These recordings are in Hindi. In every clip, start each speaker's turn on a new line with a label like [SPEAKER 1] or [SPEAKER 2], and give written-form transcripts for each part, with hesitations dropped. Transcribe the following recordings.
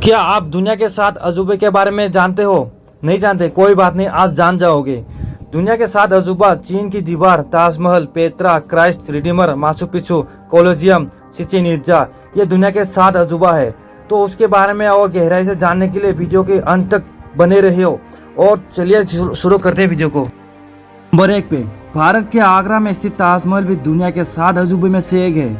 [SPEAKER 1] क्या आप दुनिया के 7 अजूबे के बारे में जानते हो? नहीं जानते? कोई बात नहीं, आज जान जाओगे। दुनिया के 7 अजूबा: चीन की दीवार, Taj Mahal, Petra, Christ Redeemer, Machu Picchu, Colosseum, Chichen Itza. ये दुनिया के 7 अजूबा है। तो उसके बारे में और गहराई से जानने के लिए वीडियो के अंत तक बने रहियो। और चलिए शुरू करते हैं वीडियो को। नंबर 1 पे भारत के आगरा में स्थित ताजमहल भी दुनिया के 7 अजूबे में से एक है।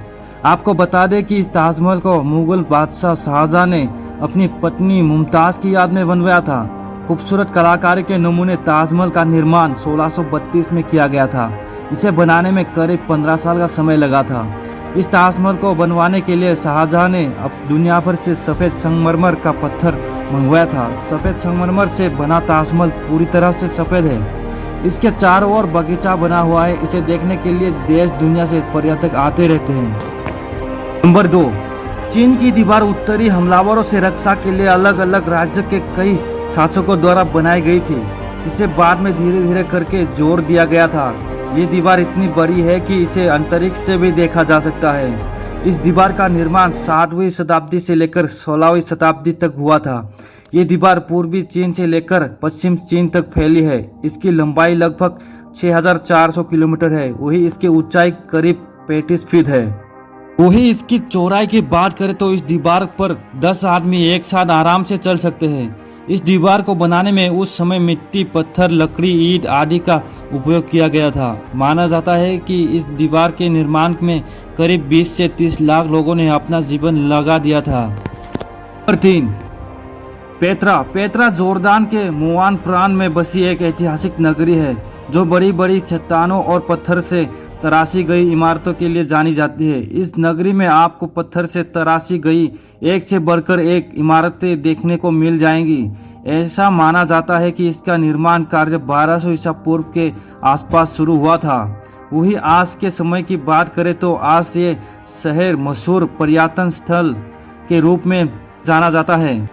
[SPEAKER 1] आपको बता दें कि इस ताजमहल को मुगल बादशाह शाहजहां ने अपनी पत्नी मुमताज की याद में बनवाया था। खूबसूरत कलाकारी के नमूने ताजमहल का निर्माण 1632 में किया गया था। इसे बनाने में करीब 15 साल का समय लगा था। इस ताजमहल को बनवाने के लिए शाहजहां ने अब दुनिया भर से सफ़ेद संगमरमर का पत्थर मंगवाया था। सफ़ेद संगमरमर से बना ताजमहल पूरी तरह से सफ़ेद है। इसके चारों ओर बगीचा बना हुआ है। इसे देखने के लिए देश दुनिया से पर्यटक आते रहते हैं। नंबर 2, चीन की दीवार उत्तरी हमलावरों से रक्षा के लिए अलग अलग राज्य के कई शासकों द्वारा बनाई गई थी, जिसे बाद में धीरे धीरे करके जोड़ दिया गया था। ये दीवार इतनी बड़ी है कि इसे अंतरिक्ष से भी देखा जा सकता है। इस दीवार का निर्माण 7वीं शताब्दी से लेकर 16वीं शताब्दी तक हुआ था। ये दीवार पूर्वी चीन से लेकर पश्चिम चीन तक फैली है। इसकी लंबाई लगभग 6400 किलोमीटर है। वही इसकी ऊंचाई करीब 35 फीट है। वही इसकी चौड़ाई की बात करें तो इस दीवार पर 10 आदमी एक साथ आराम से चल सकते हैं। इस दीवार को बनाने में उस समय मिट्टी, पत्थर, लकड़ी, ईंट आदि का उपयोग किया गया था। माना जाता है कि इस दीवार के निर्माण में करीब 20 से 30 लाख लोगों ने अपना जीवन लगा दिया था। Number 3, Petra. पेत्रा जोर्दान के मुआन प्रांत में बसी एक ऐतिहासिक नगरी है, जो बड़ी बड़ी चट्टानों और पत्थर से तराशी गई इमारतों के लिए जानी जाती है। इस नगरी में आपको पत्थर से तराशी गई एक से बढ़कर एक इमारतें देखने को मिल जाएंगी। ऐसा माना जाता है कि इसका निर्माण कार्य 1200 ईसा पूर्व के आसपास शुरू हुआ था। वही आज के समय की बात करें तो आज ये शहर मशहूर पर्यटन स्थल के रूप में जाना जाता है।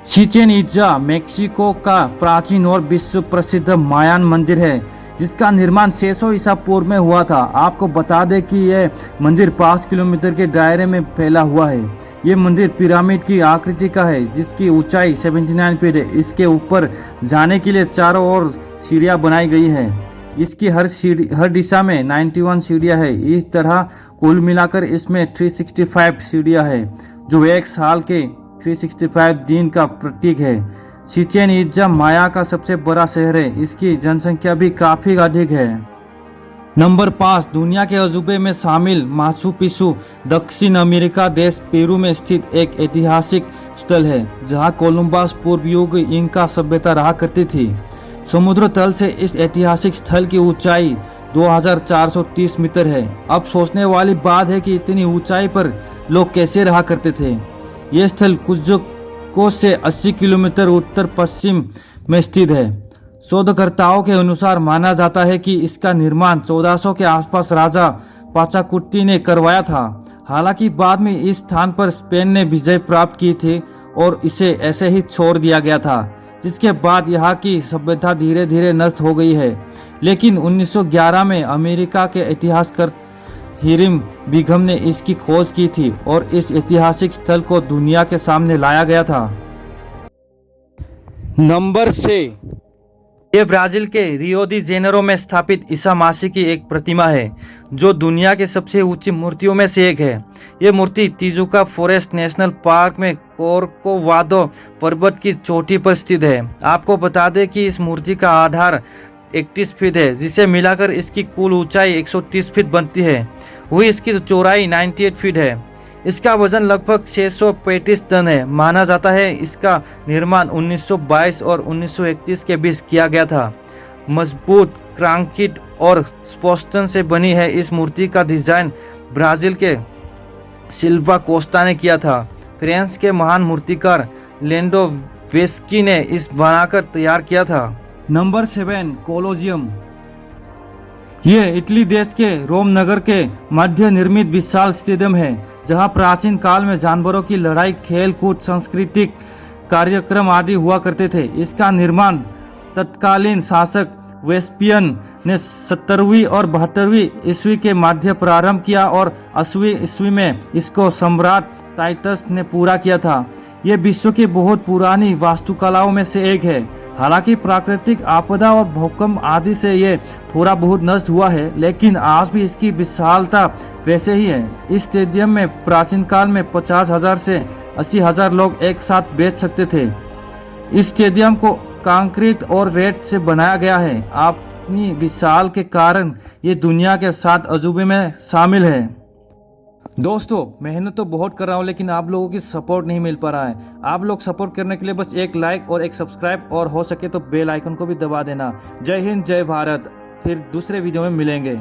[SPEAKER 1] चिचेन इट्जा मेक्सिको का प्राचीन और विश्व प्रसिद्ध मायान मंदिर है, जिसका निर्माण 600 ईसा पूर्व में हुआ था। आपको बता दें कि यह मंदिर 5 किलोमीटर के दायरे में फैला हुआ है। ये मंदिर पिरामिड की आकृति का है, जिसकी ऊंचाई 79 फीट है। इसके ऊपर जाने के लिए चारों ओर सीढ़ियां बनाई गई है। इसकी हर दिशा में 91 सीढ़ियां है। इस तरह कुल मिलाकर इसमें 365 सीढ़ियां है, जो एक साल के 365 दिन का प्रतीक है। चिचेन इट्जा माया का सबसे बड़ा शहर है। इसकी जनसंख्या भी काफी अधिक है। नंबर 5, दुनिया के अजूबे में शामिल माचू पिच्चू दक्षिण अमेरिका देश पेरू में स्थित एक ऐतिहासिक स्थल है, जहां कोलंबस पूर्व युग इंका सभ्यता रहा करती थी। समुद्र तल से इस ऐतिहासिक स्थल की ऊंचाई 2430 मीटर है। अब सोचने वाली बात है कि इतनी ऊंचाई पर लोग कैसे रहा करते थे। यह स्थल कुज्को से 80 किलोमीटर उत्तर पश्चिम में स्थित है। शोधकर्ताओं के अनुसार माना जाता है कि इसका निर्माण 1400 के आसपास राजा पाचाकुट्टी ने करवाया था। हालांकि बाद में इस स्थान पर स्पेन ने विजय प्राप्त की थी और इसे ऐसे ही छोड़ दिया गया था, जिसके बाद यहाँ की सभ्यता धीरे धीरे नष्ट हो गई है। लेकिन 1911 में अमेरिका के इतिहासकार हिरम बिघम ने इसकी खोज की थी और इस ऐतिहासिक स्थल को दुनिया के सामने लाया गया था। नंबर 6, ये ब्राजील के रियो दी जेनेरो में स्थापित ईसा मसीह की एक प्रतिमा है, जो दुनिया की सबसे ऊंची मूर्तियों में से एक है। ये मूर्ति तिजुका फॉरेस्ट नेशनल पार्क में कोर्कोवाडो पर्वत की चोटी पर स्थित है। आपको बता दें कि इस मूर्ति का आधार 31 फीट है, जिसे मिलाकर इसकी कुल ऊंचाई 130 फीट बनती है। वही इसकी चौड़ाई 98 फीट है। इसका वजन लगभग 635 टन है। माना जाता है इसका निर्माण 1922 और 1931 के बीच किया गया था। मजबूत कंक्रीट और स्पोस्टन से बनी है। इस मूर्ति का डिजाइन ब्राजील के सिल्वा कोस्टा ने किया था। फ्रांस के महान मूर्तिकार लेंडो वेस्की ने इस बनाकर तैयार किया था। Number 7, Colosseum. ये इटली देश के रोम नगर के मध्य निर्मित विशाल स्टेडियम है, जहां प्राचीन काल में जानवरों की लड़ाई, खेल कूद, सांस्कृतिक कार्यक्रम आदि हुआ करते थे। इसका निर्माण तत्कालीन शासक वेस्पियन ने 70वीं और 72वीं ईस्वी के मध्य प्रारंभ किया और 80वीं ईस्वी में इसको सम्राट टाइटस ने पूरा किया था। ये विश्व की बहुत पुरानी वास्तुकलाओं में से एक है। हालांकि प्राकृतिक आपदा और भूकंप आदि से ये थोड़ा बहुत नष्ट हुआ है, लेकिन आज भी इसकी विशालता वैसे ही है। इस स्टेडियम में प्राचीन काल में 50,000 से 80,000 लोग एक साथ बैठ सकते थे। इस स्टेडियम को कंक्रीट और रेत से बनाया गया है। अपनी विशाल के कारण ये दुनिया के 7 अजूबे में शामिल है। दोस्तों, मेहनत तो बहुत कर रहा हूँ, लेकिन आप लोगों की सपोर्ट नहीं मिल पा रहा है। आप लोग सपोर्ट करने के लिए बस एक लाइक और एक सब्सक्राइब, और हो सके तो बेल आइकन को भी दबा देना। जय हिंद, जय भारत। फिर दूसरे वीडियो में मिलेंगे।